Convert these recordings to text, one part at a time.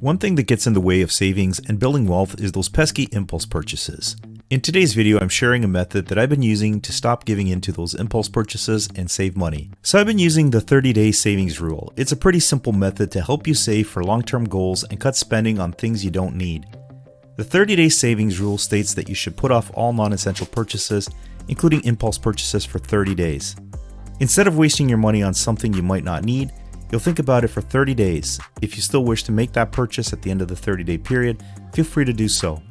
One thing that gets in the way of savings and building wealth is those pesky impulse purchases. In today's video, I'm sharing a method that I've been using to stop giving into those impulse purchases and save money. So I've been using the 30-day savings rule. It's a pretty simple method to help you save for long-term goals and cut spending on things you don't need. The 30-day savings rule states that you should put off all non-essential purchases, including impulse purchases, for 30 days. Instead of wasting your money on something you might not need, you'll think about it for 30 days. If you still wish to make that purchase at the end of the 30-day period, feel free to do so.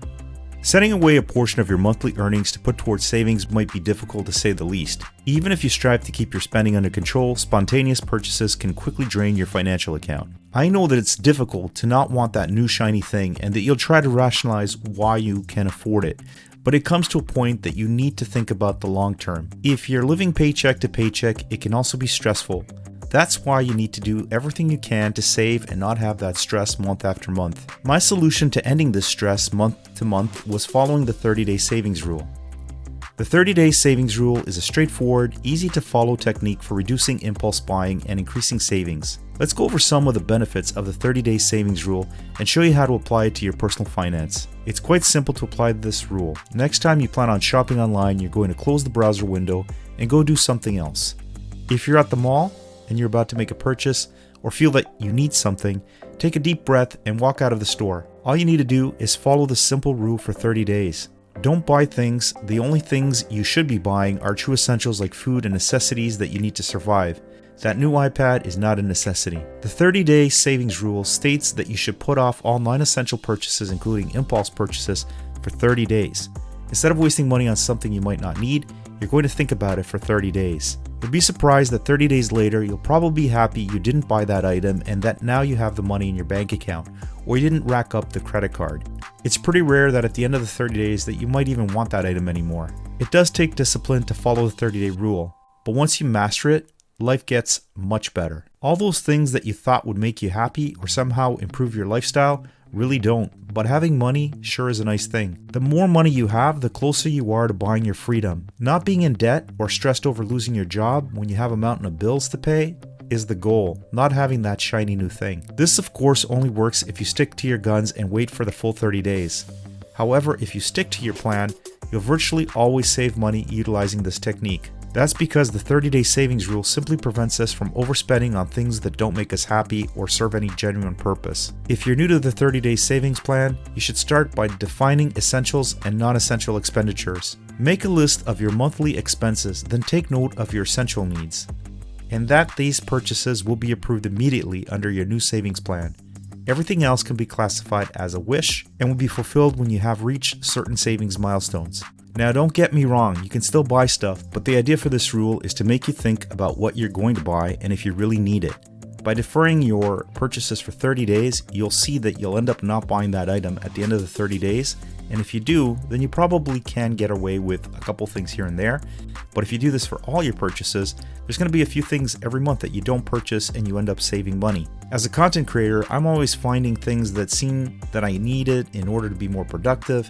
Setting away a portion of your monthly earnings to put towards savings might be difficult to say the least. Even if you strive to keep your spending under control, spontaneous purchases can quickly drain your financial account. I know that it's difficult to not want that new shiny thing and that you'll try to rationalize why you can afford it. But it comes to a point that you need to think about the long term. If you're living paycheck to paycheck, it can also be stressful. That's why you need to do everything you can to save and not have that stress month after month. My solution to ending this stress month to month was following the 30-day savings rule. The 30-day savings rule is a straightforward, easy to follow technique for reducing impulse buying and increasing savings. Let's go over some of the benefits of the 30-day savings rule and show you how to apply it to your personal finance. It's quite simple to apply this rule. Next time you plan on shopping online, you're going to close the browser window and go do something else. If you're at the mall and you're about to make a purchase or feel that you need something, take a deep breath and walk out of the store. All you need to do is follow the simple rule for 30 days. Don't buy things. The only things you should be buying are true essentials like food and necessities that you need to survive. That new iPad is not a necessity. The 30-day savings rule states that you should put off all non-essential purchases, including impulse purchases, for 30 days. Instead of wasting money on something you might not need, you're going to think about it for 30 days. You'll be surprised that 30 days later, you'll probably be happy you didn't buy that item and that now you have the money in your bank account, or you didn't rack up the credit card. It's pretty rare that at the end of the 30 days that you might even want that item anymore. It does take discipline to follow the 30-day rule, but once you master it, life gets much better. All those things that you thought would make you happy or somehow improve your lifestyle really don't, but having money sure is a nice thing. The more money you have, the closer you are to buying your freedom. Not being in debt or stressed over losing your job when you have a mountain of bills to pay is the goal, not having that shiny new thing. This of course only works if you stick to your guns and wait for the full 30 days. However, if you stick to your plan, you'll virtually always save money utilizing this technique. That's because the 30-day savings rule simply prevents us from overspending on things that don't make us happy or serve any genuine purpose. If you're new to the 30-day savings plan, you should start by defining essentials and non-essential expenditures. Make a list of your monthly expenses, then take note of your essential needs, and that these purchases will be approved immediately under your new savings plan. Everything else can be classified as a wish and will be fulfilled when you have reached certain savings milestones. Now don't get me wrong, you can still buy stuff, but the idea for this rule is to make you think about what you're going to buy and if you really need it. By deferring your purchases for 30 days, you'll see that you'll end up not buying that item at the end of the 30 days, and if you do, then you probably can get away with a couple things here and there. But if you do this for all your purchases, there's going to be a few things every month that you don't purchase and you end up saving money. As a content creator, I'm always finding things that seem that I need it in order to be more productive,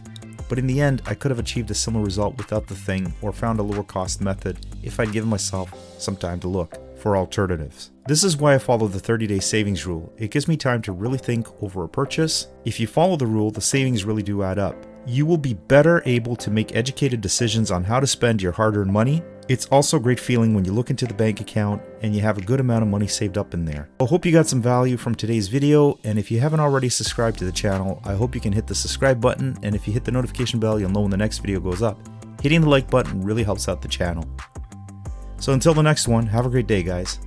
but in the end, I could have achieved a similar result without the thing or found a lower cost method if I'd given myself some time to look for alternatives. This is why I follow the 30-day savings rule. It gives me time to really think over a purchase. If you follow the rule, the savings really do add up. You will be better able to make educated decisions on how to spend your hard-earned money. It's also a great feeling when you look into the bank account and you have a good amount of money saved up in there. I hope you got some value from today's video, and if you haven't already subscribed to the channel, I hope you can hit the subscribe button, and if you hit the notification bell, you'll know when the next video goes up. Hitting the like button really helps out the channel. So until the next one, have a great day, guys.